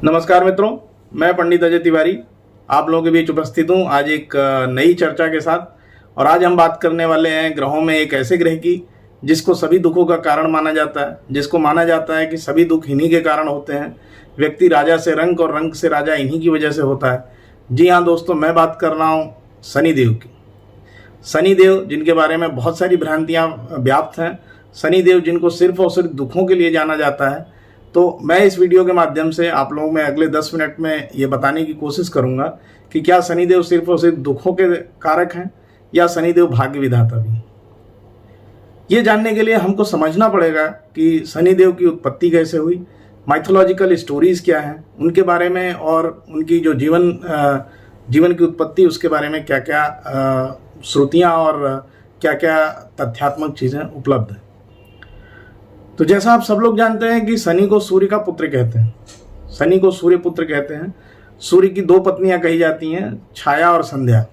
नमस्कार मित्रों, मैं पंडित अजय तिवारी आप लोगों के बीच उपस्थित हूँ आज एक नई चर्चा के साथ। और आज हम बात करने वाले हैं ग्रहों में एक ऐसे ग्रह की जिसको सभी दुखों का कारण माना जाता है, जिसको माना जाता है कि सभी दुख इन्हीं के कारण होते हैं। व्यक्ति राजा से रंक और रंक से राजा इन्हीं की वजह से होता है। जी हाँ दोस्तों, मैं बात कर रहा हूँ शनिदेव की। शनिदेव जिनके बारे में बहुत सारी भ्रांतियाँ व्याप्त हैं, शनिदेव जिनको सिर्फ और सिर्फ दुखों के लिए जाना जाता है। तो मैं इस वीडियो के माध्यम से आप लोगों में अगले 10 मिनट में ये बताने की कोशिश करूंगा कि क्या शनिदेव सिर्फ और सिर्फ दुखों के कारक हैं या शनिदेव भाग्य विधाता भी। ये जानने के लिए हमको समझना पड़ेगा कि शनिदेव की उत्पत्ति कैसे हुई, माइथोलॉजिकल स्टोरीज क्या हैं उनके बारे में, और उनकी जो जीवन की उत्पत्ति उसके बारे में क्या क्या श्रुतियाँ और क्या क्या तथ्यात्मक चीज़ें उपलब्ध हैं। तो जैसा आप सब लोग जानते हैं कि शनि को सूर्य का पुत्र कहते हैं, शनि को सूर्य पुत्र कहते हैं। सूर्य की दो पत्नियां कही जाती हैं, छाया और संध्या।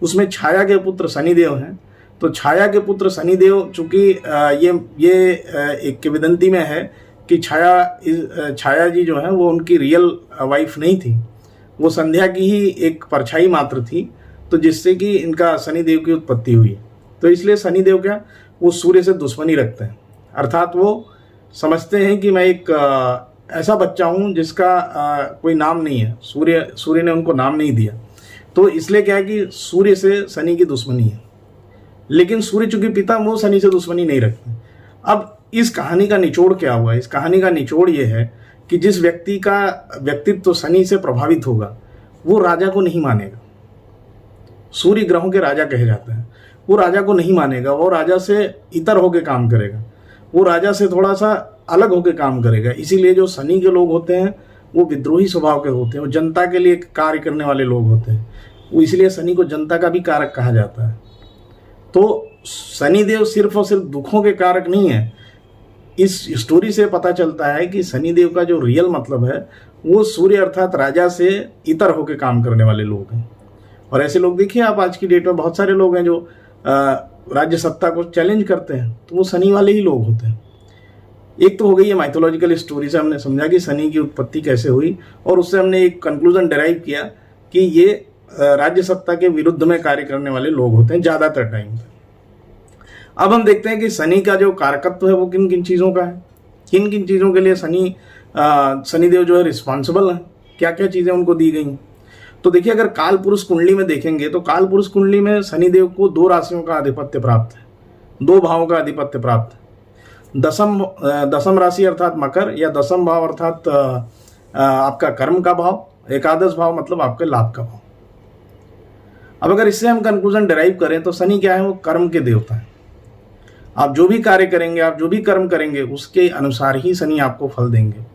उसमें छाया के पुत्र शनिदेव हैं। तो छाया के पुत्र शनिदेव, चूंकि ये एक किंवदंती में है कि छाया जी जो है वो उनकी रियल वाइफ नहीं थी, वो संध्या की ही एक परछाई मात्र थी, तो जिससे कि इनका शनिदेव की उत्पत्ति हुई। तो इसलिए शनिदेव क्या, वो सूर्य से दुश्मनी रखते हैं, अर्थात वो समझते हैं कि मैं एक ऐसा बच्चा हूँ जिसका कोई नाम नहीं है। सूर्य ने उनको नाम नहीं दिया, तो इसलिए क्या है कि सूर्य से शनि की दुश्मनी है। लेकिन सूर्य चूंकि पिता, वो शनि से दुश्मनी नहीं रखते। अब इस कहानी का निचोड़ क्या हुआ? इस कहानी का निचोड़ ये है कि जिस व्यक्ति का व्यक्तित्व शनि से प्रभावित होगा वो राजा को नहीं मानेगा। सूर्य ग्रहों के राजा कहे जाते हैं, वो राजा को नहीं मानेगा, वो राजा से इतर होकर काम करेगा, वो राजा से थोड़ा सा अलग होकर काम करेगा। इसीलिए जो शनि के लोग होते हैं वो विद्रोही स्वभाव के होते हैं, वो जनता के लिए कार्य करने वाले लोग होते हैं। वो इसलिए शनि को जनता का भी कारक कहा जाता है। तो शनिदेव सिर्फ और सिर्फ दुखों के कारक नहीं है। इस स्टोरी से पता चलता है कि शनिदेव का जो रियल मतलब है वो सूर्य अर्थात राजा से इतर होकर काम करने वाले लोग हैं। और ऐसे लोग देखिए आप, आज की डेट में बहुत सारे लोग हैं जो राज्य सत्ता को चैलेंज करते हैं, तो वो शनि वाले ही लोग होते हैं। एक तो हो गई है माइथोलॉजिकल स्टोरी से हमने समझा कि शनि की उत्पत्ति कैसे हुई, और उससे हमने एक कंक्लूजन डिराइव किया कि ये राज्य सत्ता के विरुद्ध में कार्य करने वाले लोग होते हैं ज़्यादातर टाइम पे। अब हम देखते हैं कि शनि का जो कारकत्व है वो किन किन चीज़ों का है, किन किन चीज़ों के लिए शनिदेव जो है रिस्पॉन्सिबल है, क्या क्या चीज़ें उनको दी गई हैं। तो देखिए, अगर काल पुरुष कुंडली में देखेंगे तो काल पुरुष कुंडली में शनिदेव को 2 राशियों का आधिपत्य प्राप्त है, 2 भावों का आधिपत्य प्राप्त है। दसम राशि अर्थात मकर, या दसम भाव अर्थात आपका कर्म का भाव, एकादश भाव मतलब आपके लाभ का भाव। अब अगर इससे हम कंक्लूजन डिराइव करें तो शनि क्या है, वो कर्म के देवता है। आप जो भी कार्य करेंगे, आप जो भी कर्म करेंगे, उसके अनुसार ही शनि आपको फल देंगे।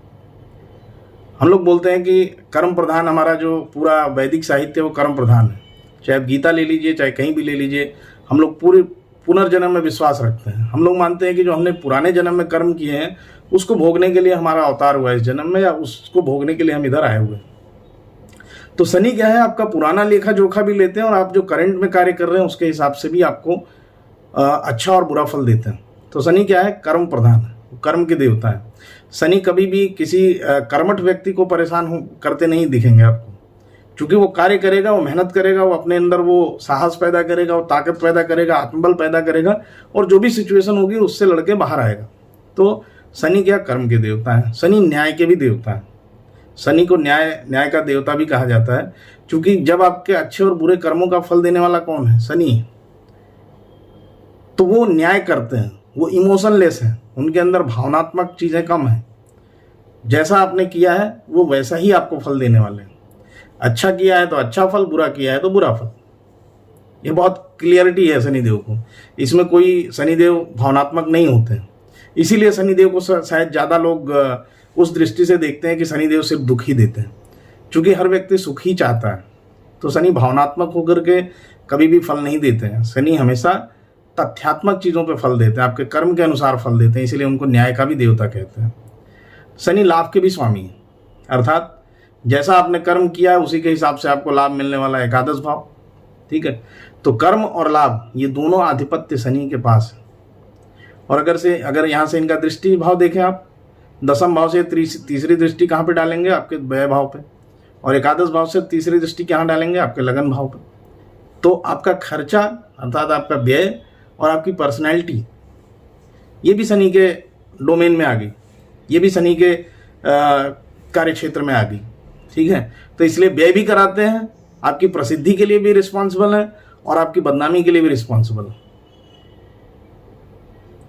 हम लोग बोलते हैं कि कर्म प्रधान, हमारा जो पूरा वैदिक साहित्य वो कर्म प्रधान है। चाहे आप गीता ले लीजिए, चाहे कहीं भी ले लीजिए, हम लोग पूरे पुनर्जन्म में विश्वास रखते हैं। हम लोग मानते हैं कि जो हमने पुराने जन्म में कर्म किए हैं उसको भोगने के लिए हमारा अवतार हुआ है इस जन्म में, या उसको भोगने के लिए हम इधर आए हुए हैं। तो शनि क्या है, आपका पुराना लेखा जोखा भी लेते हैं, और आप जो करंट में कार्य कर रहे हैं उसके हिसाब से भी आपको अच्छा और बुरा फल देते हैं। तो शनि क्या है, कर्म प्रधान है, कर्म के देवता है। शनि कभी भी किसी कर्मठ व्यक्ति को परेशान करते नहीं दिखेंगे आपको, क्योंकि वो कार्य करेगा, वो मेहनत करेगा, वो अपने अंदर वो साहस पैदा करेगा, वो ताकत पैदा करेगा, आत्मबल पैदा करेगा, और जो भी सिचुएशन होगी उससे लड़के बाहर आएगा। तो शनि क्या, कर्म के देवता है। शनि न्याय के भी देवता है। शनि को न्याय का देवता भी कहा जाता है, क्योंकि जब आपके अच्छे और बुरे कर्मों का फल देने वाला कौन है, शनि, तो वो न्याय करते हैं, वो इमोशनलेस हैं, उनके अंदर भावनात्मक चीज़ें कम हैं। जैसा आपने किया है वो वैसा ही आपको फल देने वाले हैं। अच्छा किया है तो अच्छा फल, बुरा किया है तो बुरा फल। ये बहुत क्लियरिटी है शनिदेव को, इसमें कोई शनिदेव भावनात्मक नहीं होते हैं। इसीलिए शनिदेव को शायद ज़्यादा लोग उस दृष्टि से देखते हैं कि शनिदेव सिर्फ दुख ही देते हैं, क्योंकि हर व्यक्ति सुख ही चाहता है। तो शनि भावनात्मक होकर के कभी भी फल नहीं देते हैं। शनि हमेशा तथ्यात्मक चीज़ों पे फल देते हैं, आपके कर्म के अनुसार फल देते हैं, इसीलिए उनको न्याय का भी देवता कहते हैं। शनि लाभ के भी स्वामी है, अर्थात जैसा आपने कर्म किया है उसी के हिसाब से आपको लाभ मिलने वाला एकादश भाव। ठीक है, तो कर्म और लाभ ये दोनों आधिपत्य शनि के पास है। और अगर यहाँ से इनका दृष्टि भाव देखें आप, दसम भाव से तीसरी दृष्टि कहाँ पे डालेंगे? आपके व्यय भाव पे। और एकादश भाव से तीसरी दृष्टि कहाँ डालेंगे? आपके लगन भाव पे। तो आपका खर्चा अर्थात आपका व्यय और आपकी पर्सनैलिटी, ये भी शनि के डोमेन में आ गई, ये भी शनि के कार्य क्षेत्र में आ गई। ठीक है, तो इसलिए व्यय भी कराते हैं, आपकी प्रसिद्धि के लिए भी रिस्पॉन्सिबल है और आपकी बदनामी के लिए भी रिस्पॉन्सिबल है।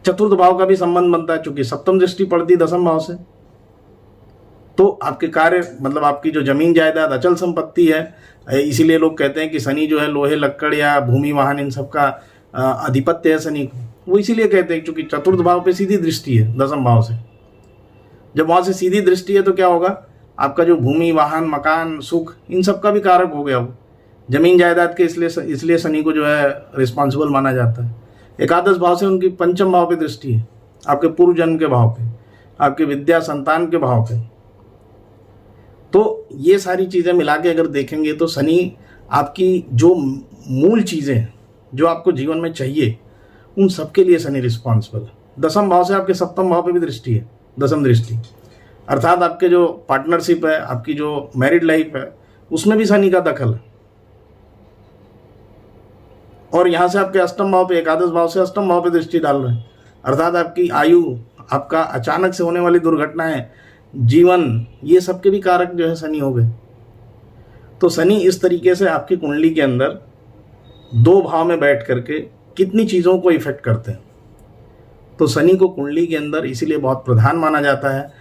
चतुर्थ भाव का भी संबंध बनता है, चूंकि सप्तम दृष्टि पड़ती दसम भाव से, तो आपके कार्य मतलब आपकी जो जमीन जायदाद अचल संपत्ति है, इसीलिए लोग कहते हैं कि शनि जो है लोहे लक्कड़ या भूमि वाहन इन सब का अधिपत्य है शनि को। वो इसीलिए कहते हैं क्योंकि चतुर्थ भाव पे सीधी दृष्टि है दसम भाव से। जब वहां से सीधी दृष्टि है तो क्या होगा? आपका जो भूमि वाहन मकान सुख इन सब का भी कारक हो गया वो जमीन जायदाद के, इसलिए शनि को जो है रिस्पॉन्सिबल माना जाता है। एकादश भाव से उनकी पंचम भाव पे दृष्टि है, आपके पूर्व जन्म के भाव पे, आपके विद्या संतान के भाव पे। तो ये सारी चीज़ें मिला के अगर देखेंगे तो शनि आपकी जो मूल चीज़ें जो आपको जीवन में चाहिए उन सब के लिए शनि रिस्पॉन्सिबल है। दसम भाव से आपके सप्तम भाव पे भी दृष्टि है, दसम दृष्टि, अर्थात आपके जो पार्टनरशिप है, आपकी जो मैरिड लाइफ है, उसमें भी शनि का दखल है। और यहाँ से आपके अष्टम भाव पे, एकादश भाव से अष्टम भाव पे दृष्टि डाल रहे हैं, अर्थात आपकी आयु, आपका अचानक से होने वाली दुर्घटनाएं, जीवन, ये सब के भी कारक जो है शनि हो गए। तो शनि इस तरीके से आपकी कुंडली के अंदर दो भाव में बैठ करके कितनी चीज़ों को इफेक्ट करते हैं। तो शनि को कुंडली के अंदर इसीलिए बहुत प्रधान माना जाता है।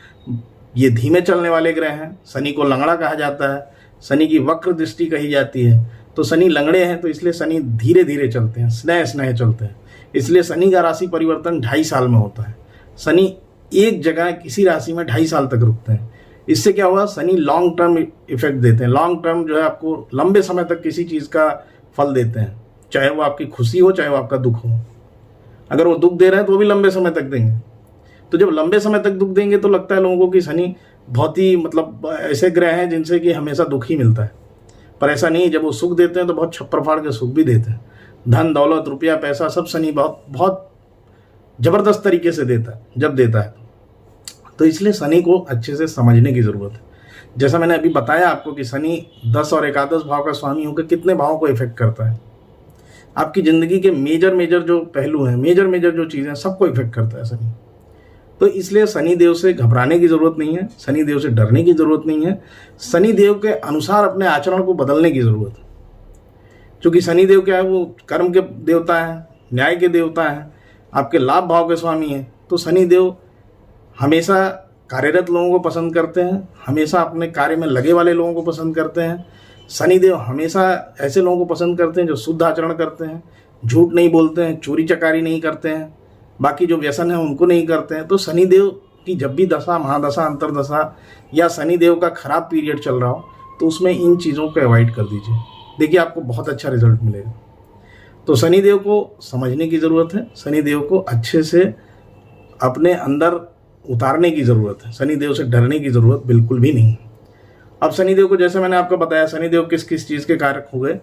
ये धीमे चलने वाले ग्रह हैं, शनि को लंगड़ा कहा जाता है, शनि की वक्र दृष्टि कही जाती है। तो शनि लंगड़े हैं तो इसलिए शनि धीरे धीरे चलते हैं, स्नेह स्नेह चलते हैं। इसलिए शनि का राशि परिवर्तन 2.5 साल में होता है। शनि एक जगह किसी राशि में 2.5 साल तक रुकते हैं। इससे क्या हुआ? शनि लॉन्ग टर्म इफेक्ट देते हैं, लॉन्ग टर्म जो है आपको लंबे समय तक किसी चीज़ का फल देते हैं, चाहे वो आपकी खुशी हो चाहे वो आपका दुख हो। अगर वो दुख दे रहे हैं तो वो भी लंबे समय तक देंगे। तो जब लंबे समय तक दुख देंगे तो लगता है लोगों को कि शनि बहुत ही मतलब ऐसे ग्रह हैं जिनसे कि हमेशा दुख ही मिलता है, पर ऐसा नहीं। जब वो सुख देते हैं तो बहुत छप्पर फाड़ के सुख भी देते हैं। धन दौलत रुपया पैसा सब शनि बहुत बहुत ज़बरदस्त तरीके से देता है जब देता है। तो इसलिए शनि को अच्छे से समझने की ज़रूरत है। जैसा मैंने अभी बताया आपको कि शनि 10 और एकादश भाव का स्वामी होकर कितने भावों को इफेक्ट करता है, आपकी ज़िंदगी के मेजर जो पहलू हैं, मेजर जो चीज़ें, सबको इफेक्ट करता है शनि। तो इसलिए शनि देव से घबराने की ज़रूरत नहीं है, शनि देव से डरने की ज़रूरत नहीं है, शनि देव के अनुसार अपने आचरण को बदलने की ज़रूरत है। क्योंकि शनि देव क्या है? वो कर्म के देवता हैं, न्याय के देवता हैं, आपके लाभ भाव के स्वामी हैं। तो शनि देव हमेशा कार्यरत लोगों को पसंद करते हैं, हमेशा अपने कार्य में लगे वाले लोगों को पसंद करते हैं। शनि देव हमेशा ऐसे लोगों को पसंद करते हैं जो शुद्ध आचरण करते हैं, झूठ नहीं बोलते हैं, चोरी चकारी नहीं करते हैं, बाकी जो व्यसन है उनको नहीं करते हैं। तो शनि देव की जब भी दशा, महादशा, अंतरदशा या शनि देव का खराब पीरियड चल रहा हो तो उसमें इन चीज़ों को अवॉइड कर दीजिए, देखिए आपको बहुत अच्छा रिजल्ट मिलेगा। तो शनि देव को समझने की ज़रूरत है, शनि देव को अच्छे से अपने अंदर उतारने की ज़रूरत है, शनि देव से डरने की ज़रूरत बिल्कुल भी नहीं। अब शनि देव को जैसे मैंने आपको बताया, शनि देव किस किस चीज़ के कारक हो गए?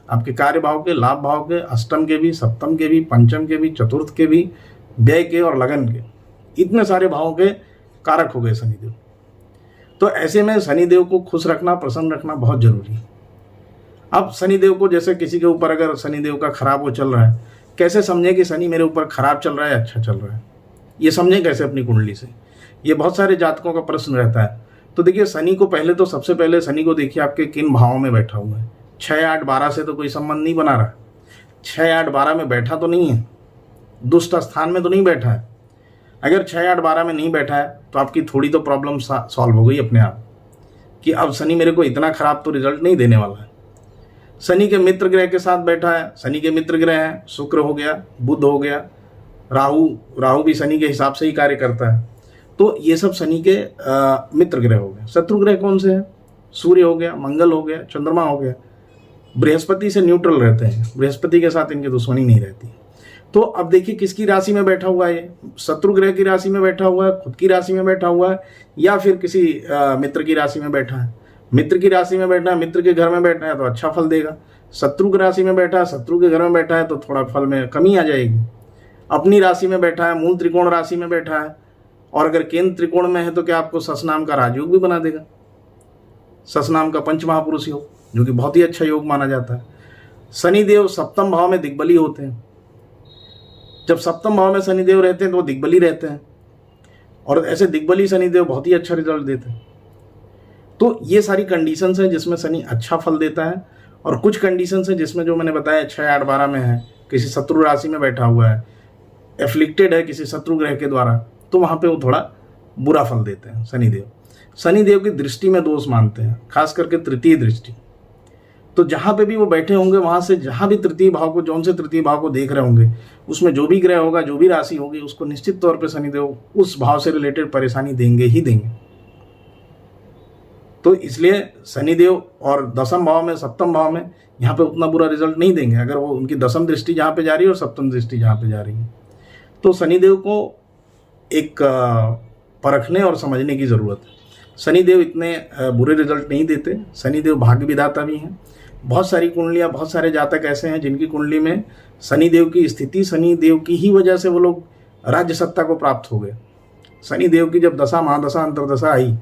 आपके कार्य भाव के, लाभ भाव के, अष्टम के भी, सप्तम के भी, पंचम के भी, चतुर्थ के भी, व्यय के और लगन के, इतने सारे भावों के कारक हो गए शनि देव। तो ऐसे में शनि देव को खुश रखना, प्रसन्न रखना बहुत जरूरी है। अब शनि देव को जैसे किसी के ऊपर अगर शनि देव का खराब वो चल रहा है, कैसे समझे कि शनि मेरे ऊपर खराब चल रहा है अच्छा चल रहा है? ये समझें कैसे अपनी कुंडली से? ये बहुत सारे जातकों का प्रश्न रहता है। तो देखिए शनि को पहले तो सबसे पहले शनि को देखिए आपके किन भावों में बैठा हुआ है। 6, 8, 12 से तो कोई संबंध नहीं बना रहा, 6, 8, 12 में बैठा तो नहीं है, दुष्ट स्थान में तो नहीं बैठा है। अगर 6, 8, 12 में नहीं बैठा है तो आपकी थोड़ी तो प्रॉब्लम सॉल्व हो गई अपने आप कि अब शनि मेरे को इतना खराब तो रिजल्ट नहीं देने वाला है। शनि के मित्र ग्रह के साथ बैठा है, शनि के मित्र ग्रह हैं, शुक्र हो गया, बुध हो गया, राहु भी शनि के हिसाब से ही कार्य करता है। तो ये सब शनि के मित्र ग्रह हो गए। शत्रु ग्रह कौन से हैं? सूर्य हो गया, मंगल हो गया, चंद्रमा हो गया। बृहस्पति से न्यूट्रल रहते हैं, बृहस्पति के साथ इनकी दुश्मनी नहीं रहती। तो अब देखिए किसकी राशि में बैठा हुआ है ये? शत्रु ग्रह की राशि में बैठा हुआ है, खुद की राशि में बैठा हुआ है, या फिर किसी मित्र की राशि में बैठा है। मित्र की राशि में बैठा है, मित्र के घर में बैठा है तो अच्छा फल देगा। शत्रु की राशि में बैठा है, शत्रु के घर में बैठा है तो थोड़ा फल में कमी आ जाएगी। अपनी राशि में बैठा है, मूल त्रिकोण राशि में बैठा है, और अगर केंद्र त्रिकोण में है तो क्या आपको सस नाम का राजयोग भी बना देगा, सस नाम का पंच महापुरुष योग, जो कि बहुत ही अच्छा योग माना जाता है। शनिदेव सप्तम भाव में दिग्बली होते हैं। जब सप्तम भाव में शनिदेव रहते हैं तो वो दिग्बली रहते हैं, और ऐसे दिग्बली शनिदेव बहुत ही अच्छा रिजल्ट देते हैं। तो ये सारी कंडीशंस हैं जिसमें शनि अच्छा फल देता है, और कुछ कंडीशंस हैं जिसमें जो मैंने बताया 6, 8, 12 में है, किसी शत्रु राशि में बैठा हुआ है, एफ्लिक्टेड है किसी शत्रु ग्रह के द्वारा, तो वहाँ पे वो थोड़ा बुरा फल देते हैं शनिदेव। शनिदेव की दृष्टि में दोष मानते हैं, खास करके तृतीय दृष्टि। तो जहाँ पे भी वो बैठे होंगे वहाँ से जहाँ भी तृतीय भाव को, जौन से तृतीय भाव को देख रहे होंगे, उसमें जो भी ग्रह होगा, जो भी राशि होगी, उसको निश्चित तौर पे शनिदेव उस भाव से रिलेटेड परेशानी देंगे ही देंगे। तो इसलिए शनिदेव और दसम भाव में, सप्तम भाव में यहाँ पे उतना बुरा रिजल्ट नहीं देंगे, अगर वो उनकी दसम दृष्टि जहाँ पे जा रही है और सप्तम दृष्टि जहाँ पे जा रही है। तो शनिदेव को एक परखने और समझने की ज़रूरत है। शनिदेव इतने बुरे रिजल्ट नहीं देते। शनिदेव भाग्य विधाता भी हैं। बहुत सारी कुंडलियाँ, बहुत सारे जातक ऐसे हैं जिनकी कुंडली में शनिदेव की स्थिति, शनिदेव की ही वजह से वो लोग राज्य सत्ता को प्राप्त हो गए। शनिदेव की जब दशा, महादशा, अंतरदशा आई,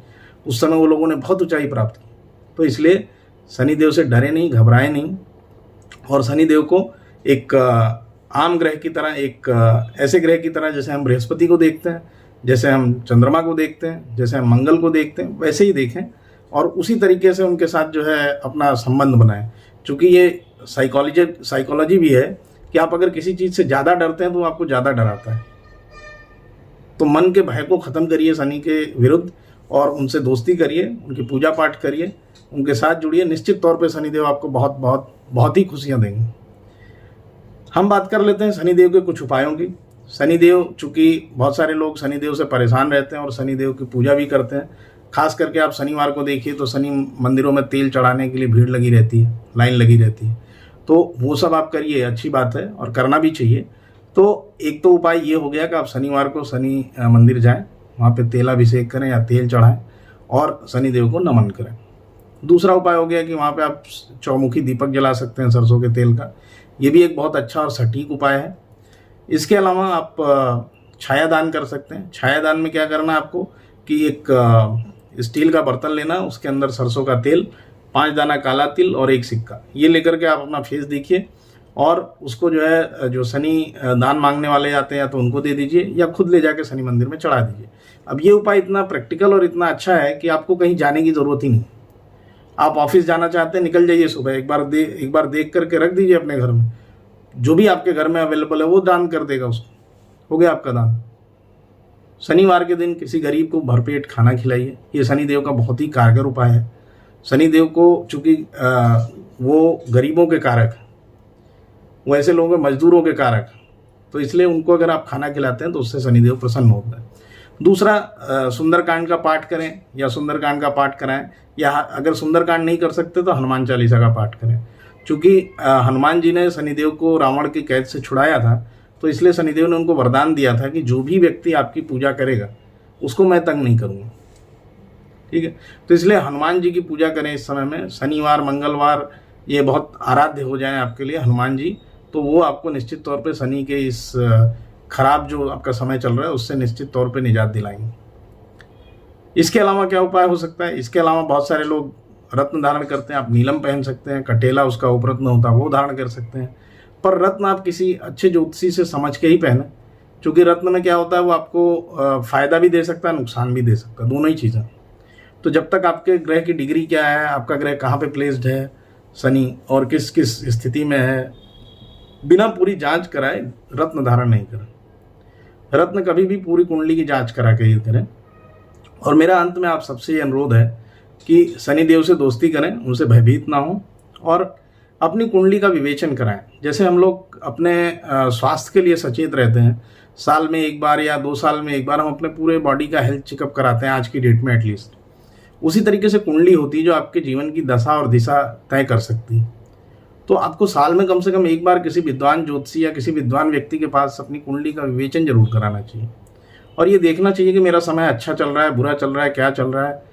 उस समय वो लोगों ने बहुत ऊंचाई प्राप्त की। तो इसलिए शनिदेव से डरे नहीं, घबराए नहीं, और शनिदेव को एक आम ग्रह की तरह, एक ऐसे ग्रह की तरह जैसे हम बृहस्पति को देखते हैं, जैसे हम चंद्रमा को देखते हैं, जैसे हम मंगल को देखते हैं, वैसे ही देखें और उसी तरीके से उनके साथ जो है अपना संबंध बनाएं। क्योंकि ये साइकोलॉजी भी है कि आप अगर किसी चीज़ से ज़्यादा डरते हैं तो आपको ज़्यादा डराता है। तो मन के भय को ख़त्म करिए शनि के विरुद्ध, और उनसे दोस्ती करिए, उनकी पूजा पाठ करिए, उनके साथ जुड़िए। निश्चित तौर पे शनिदेव आपको बहुत बहुत बहुत ही खुशियाँ देंगे। हम बात कर लेते हैं शनिदेव के कुछ उपायों की। शनिदेव, चूँकि बहुत सारे लोग शनिदेव से परेशान रहते हैं और शनिदेव की पूजा भी करते हैं। खास करके आप शनिवार को देखिए तो शनि मंदिरों में तेल चढ़ाने के लिए भीड़ लगी रहती है, लाइन लगी रहती है। तो वो सब आप करिए, अच्छी बात है और करना भी चाहिए। तो एक तो उपाय ये हो गया कि आप शनिवार को शनि मंदिर जाएं, वहाँ पे तेलाभिषेक करें या तेल चढ़ाएं और शनिदेव को नमन करें। दूसरा उपाय हो गया कि वहाँ पे आप चौमुखी दीपक जला सकते हैं सरसों के तेल का। ये भी एक बहुत अच्छा और सटीक उपाय है। इसके अलावा आप छाया दान कर सकते हैं। छाया दान में क्या करना है आपको कि एक स्टील का बर्तन लेना, उसके अंदर सरसों का तेल, 5 दाना काला तिल और 1 सिक्का, ये लेकर के आप अपना फेस देखिए और उसको जो है, जो शनि दान मांगने वाले आते हैं या तो उनको दे दीजिए या खुद ले जाके शनि मंदिर में चढ़ा दीजिए। अब ये उपाय इतना प्रैक्टिकल और इतना अच्छा है कि आपको कहीं जाने की ज़रूरत ही नहीं। आप ऑफिस जाना चाहते हैं, निकल जाइए सुबह, एक बार देख करके रख दीजिए अपने घर में, जो भी आपके घर में अवेलेबल है वो दान कर देगा, उसको हो गया आपका दान। शनिवार के दिन किसी गरीब को भरपेट खाना खिलाइए। ये शनिदेव का बहुत ही कारगर उपाय है। शनिदेव को चूँकि वो गरीबों के कारक, वो ऐसे लोगों के मजदूरों के कारक, तो इसलिए उनको अगर आप खाना खिलाते हैं तो उससे शनिदेव प्रसन्न होता है। दूसरा, सुंदरकांड का पाठ करें या सुंदरकांड का पाठ कराएं, या अगर सुंदरकांड नहीं कर सकते तो हनुमान चालीसा का पाठ करें। चूँकि हनुमान जी ने शनिदेव को रावण की कैद से छुड़ाया था, तो इसलिए शनिदेव ने उनको वरदान दिया था कि जो भी व्यक्ति आपकी पूजा करेगा उसको मैं तंग नहीं करूँगा। ठीक है, तो इसलिए हनुमान जी की पूजा करें इस समय में। शनिवार, मंगलवार ये बहुत आराध्य हो जाएं आपके लिए हनुमान जी, तो वो आपको निश्चित तौर पे शनि के इस खराब जो आपका समय चल रहा है उससे निश्चित तौर पे निजात दिलाएंगे। इसके अलावा क्या उपाय हो सकता है? इसके अलावा बहुत सारे लोग रत्न धारण करते हैं। आप नीलम पहन सकते हैं, कटेला उसका उपरत्न होता है वो धारण कर सकते हैं। पर रत्न आप किसी अच्छे ज्योतिषी से समझ के ही पहने, क्योंकि रत्न में क्या होता है वो आपको फ़ायदा भी दे सकता है, नुकसान भी दे सकता है, दोनों ही चीज़ें। तो जब तक आपके ग्रह की डिग्री क्या है, आपका ग्रह कहाँ पे प्लेस्ड है शनि और किस किस स्थिति में है, बिना पूरी जांच कराए रत्न धारण नहीं करें। रत्न कभी भी पूरी कुंडली की जांच करा के ही करें। और मेरा अंत में आप सबसे ये अनुरोध है कि शनिदेव से दोस्ती करें, उनसे भयभीत ना हो और अपनी कुंडली का विवेचन कराएं। जैसे हम लोग अपने स्वास्थ्य के लिए सचेत रहते हैं, साल में एक बार या 2 साल में एक बार हम अपने पूरे बॉडी का हेल्थ चेकअप कराते हैं आज की डेट में एटलीस्ट, उसी तरीके से कुंडली होती है जो आपके जीवन की दशा और दिशा तय कर सकती है। तो आपको साल में कम से कम एक बार किसी विद्वान ज्योतिषी या किसी विद्वान व्यक्ति के पास अपनी कुंडली का विवेचन जरूर कराना चाहिए और ये देखना चाहिए कि मेरा समय अच्छा चल रहा है, बुरा चल रहा है, क्या चल रहा है,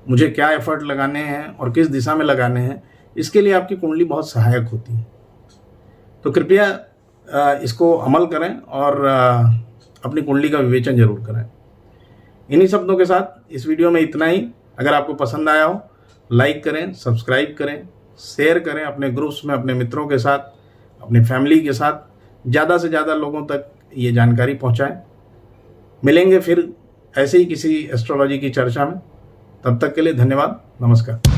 मुझे क्या एफर्ट लगाने हैं और किस दिशा में लगाने हैं। इसके लिए आपकी कुंडली बहुत सहायक होती है। तो कृपया इसको अमल करें और अपनी कुंडली का विवेचन जरूर करें। इन्हीं शब्दों के साथ इस वीडियो में इतना ही। अगर आपको पसंद आया हो लाइक करें, सब्सक्राइब करें, शेयर करें अपने ग्रुप्स में, अपने मित्रों के साथ, अपनी फैमिली के साथ, ज़्यादा से ज़्यादा लोगों तक ये जानकारी पहुंचाएं। मिलेंगे फिर ऐसे ही किसी एस्ट्रोलॉजी की चर्चा में। तब तक के लिए धन्यवाद, नमस्कार।